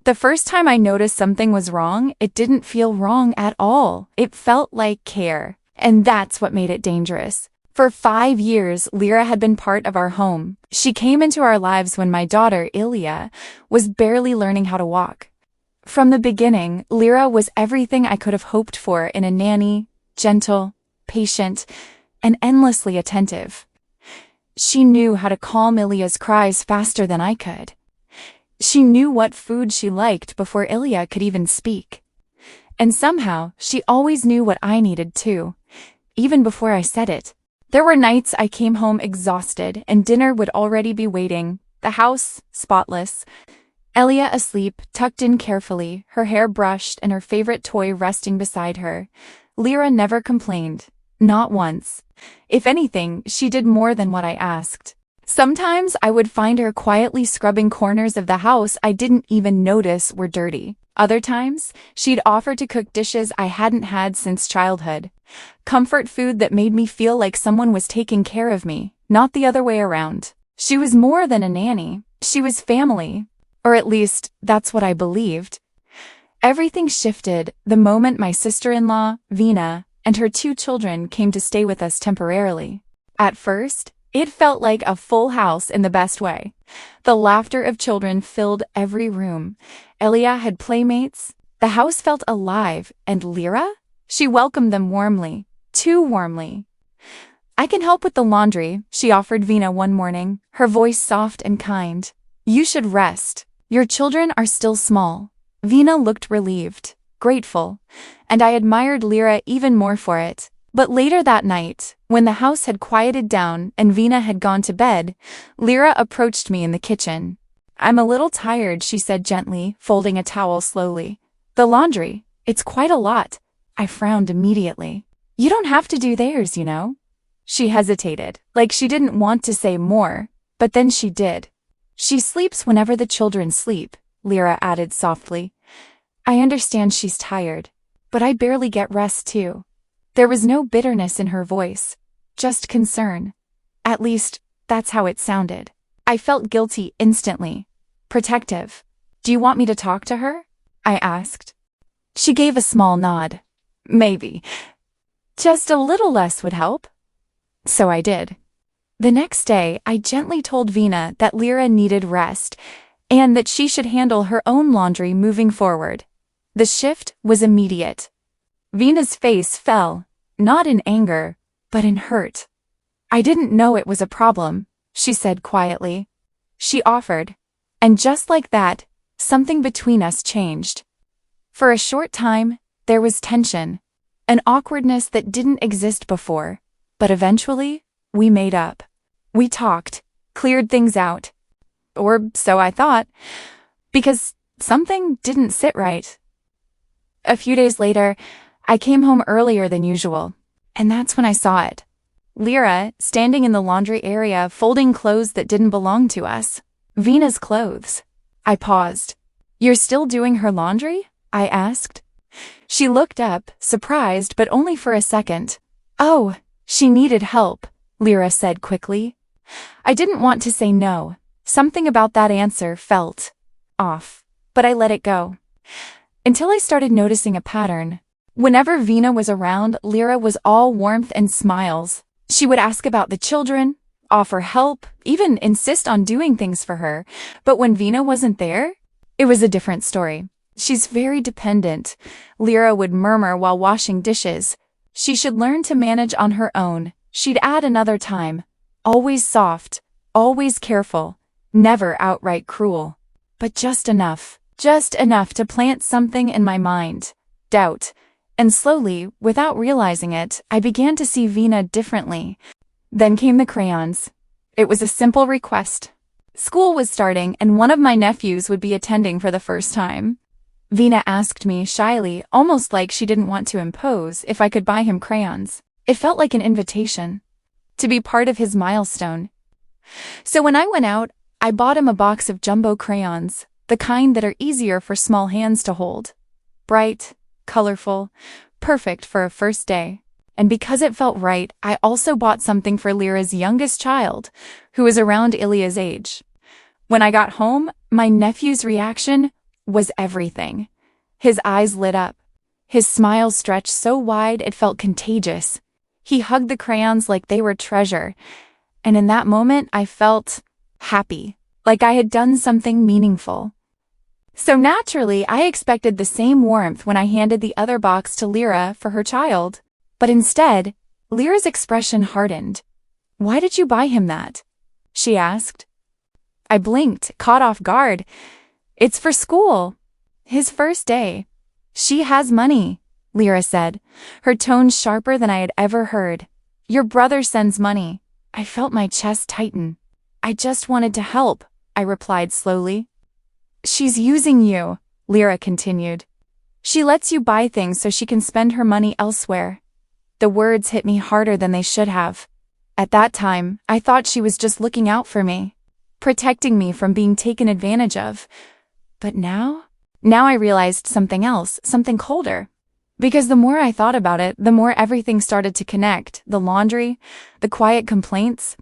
The first time I noticed something was wrong, it didn't feel wrong at all. It felt like care. And that's what made it dangerous. For 5 years, Lyra had been part of our home. She came into our lives when my daughter, Ilya, was barely learning how to walk. From the beginning, Lyra was everything I could have hoped for in a nanny: gentle, patient, and endlessly attentive. She knew how to calm Ilya's cries faster than I could. She knew what food she liked before Ilya could even speak. And somehow, she always knew what I needed too, even before I said it. There were nights I came home exhausted and dinner would already be waiting, the house spotless, Ilya asleep, tucked in carefully, her hair brushed and her favorite toy resting beside her. Lyra never complained, not once. If anything, she did more than what I asked. Sometimes I would find her quietly scrubbing corners of the house I didn't even notice were dirty. Other times, she'd offer to cook dishes I hadn't had since childhood. Comfort food that made me feel like someone was taking care of me, not the other way around. She was more than a nanny. She was family. Or at least, that's what I believed. Everything shifted the moment my sister-in-law, Vina, and her 2 children came to stay with us temporarily. At first, it felt like a full house in the best way. The laughter of children filled every room. Ilya had playmates. The house felt alive, and Lyra? She welcomed them warmly, too warmly. "I can help with the laundry," she offered Vina one morning, her voice soft and kind. "You should rest. Your children are still small." Vina looked relieved, grateful, and I admired Lyra even more for it. But later that night, when the house had quieted down and Vina had gone to bed, Lyra approached me in the kitchen. "I'm a little tired," she said gently, folding a towel slowly. "The laundry, it's quite a lot." I frowned immediately. "You don't have to do theirs, you know." She hesitated, like she didn't want to say more, but then she did. "She sleeps whenever the children sleep," Lyra added softly. "I understand she's tired, but I barely get rest too." There was no bitterness in her voice, just concern. At least, that's how it sounded. I felt guilty instantly. Protective. "Do you want me to talk to her?" I asked. She gave a small nod. "Maybe. Just a little less would help." So I did. The next day, I gently told Vina that Lyra needed rest, and that she should handle her own laundry moving forward. The shift was immediate. Vina's face fell, not in anger, but in hurt. "I didn't know it was a problem," she said quietly. She offered, and just like that, something between us changed. For a short time, there was tension, an awkwardness that didn't exist before, but eventually, we made up. We talked, cleared things out. Or so I thought, because something didn't sit right. A few days later, I came home earlier than usual, and that's when I saw it. Lyra, standing in the laundry area, folding clothes that didn't belong to us. Vina's clothes. I paused. "You're still doing her laundry?" I asked. She looked up, surprised, but only for a second. "Oh, she needed help," Lyra said quickly. I didn't want to say no. Something about that answer felt off, but I let it go. Until I started noticing a pattern. Whenever Vina was around, Lyra was all warmth and smiles. She would ask about the children, offer help, even insist on doing things for her. But when Vina wasn't there, it was a different story. "She's very dependent," Lyra would murmur while washing dishes. "She should learn to manage on her own," she'd add another time. Always soft, always careful, never outright cruel. But just enough to plant something in my mind. Doubt. And slowly, without realizing it, I began to see Vina differently. Then came the crayons. It was a simple request. School was starting and one of my nephews would be attending for the first time. Vina asked me shyly, almost like she didn't want to impose, if I could buy him crayons. It felt like an invitation to be part of his milestone. So when I went out, I bought him a box of jumbo crayons, the kind that are easier for small hands to hold. Bright, colorful, perfect for a first day. And because it felt right, I also bought something for Lyra's youngest child, who was around Ilya's age. When I got home, my nephew's reaction was everything. His eyes lit up. His smile stretched so wide it felt contagious. He hugged the crayons like they were treasure, and in that moment I felt happy, like I had done something meaningful. So naturally, I expected the same warmth when I handed the other box to Lyra for her child. But instead, Lyra's expression hardened. "Why did you buy him that?" she asked. I blinked, caught off guard. "It's for school. His first day." "She has money," Lyra said, her tone sharper than I had ever heard. "Your brother sends money." I felt my chest tighten. "I just wanted to help," I replied slowly. "She's using you," Lyra continued. "She lets you buy things so she can spend her money elsewhere." The words hit me harder than they should have. At that time, I thought she was just looking out for me, protecting me from being taken advantage of. But now I realized something else, something colder. Because the more I thought about it, the more everything started to connect. The laundry, the quiet complaints,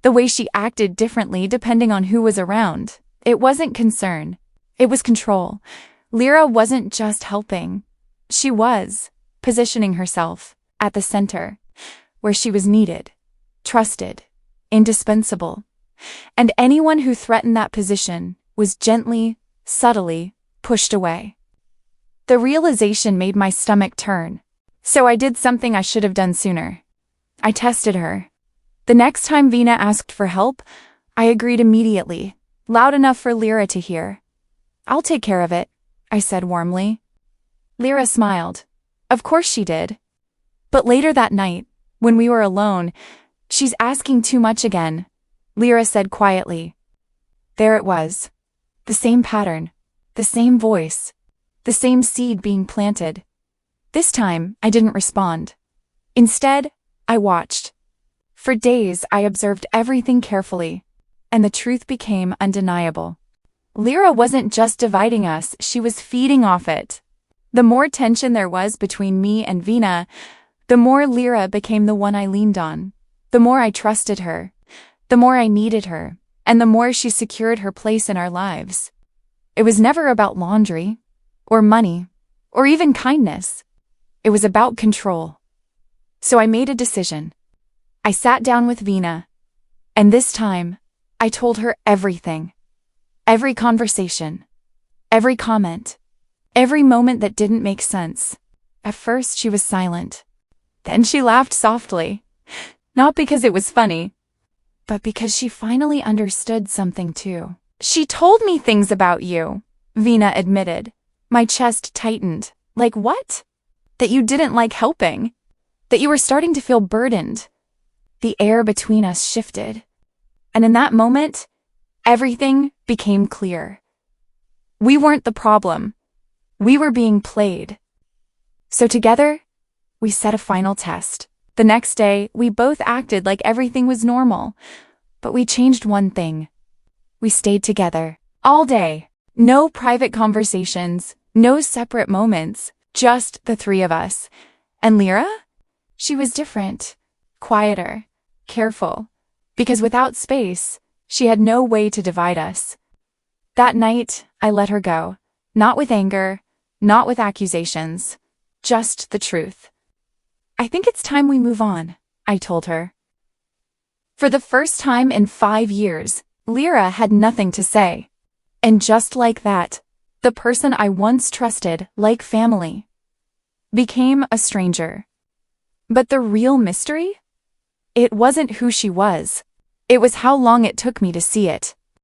the way she acted differently depending on who was around. It wasn't concern. It was control. Lyra wasn't just helping. She was positioning herself at the center, where she was needed, trusted, indispensable. And anyone who threatened that position was gently, subtly pushed away. The realization made my stomach turn. So I did something I should have done sooner. I tested her. The next time Vina asked for help, I agreed immediately, loud enough for Lyra to hear. "I'll take care of it," I said warmly. Lyra smiled. Of course she did. But later that night, when we were alone, "She's asking too much again," Lyra said quietly. There it was. The same pattern, the same voice, the same seed being planted. This time, I didn't respond. Instead, I watched. For days, I observed everything carefully, and the truth became undeniable. Lyra wasn't just dividing us, she was feeding off it. The more tension there was between me and Vina, the more Lyra became the one I leaned on. The more I trusted her, the more I needed her, and the more she secured her place in our lives. It was never about laundry, or money, or even kindness. It was about control. So I made a decision. I sat down with Vina, and this time, I told her everything. Every conversation, every comment, every moment that didn't make sense. At first, she was silent. Then she laughed softly. Not because it was funny, but because she finally understood something too. "She told me things about you," Vina admitted. My chest tightened. "Like what?" "That you didn't like helping. That you were starting to feel burdened." The air between us shifted. And in that moment, everything became clear. We weren't the problem. We were being played. So together, we set a final test. The next day, we both acted like everything was normal. But we changed one thing. We stayed together. All day. No private conversations. No separate moments. Just the three of us. And Lyra? She was different. Quieter. Careful. Because without space, she had no way to divide us. That night, I let her go. Not with anger. Not with accusations. Just the truth. "I think it's time we move on," I told her. For the first time in 5 years, Lyra had nothing to say. And just like that, the person I once trusted like family became a stranger. But the real mystery? It wasn't who she was. It was how long it took me to see it.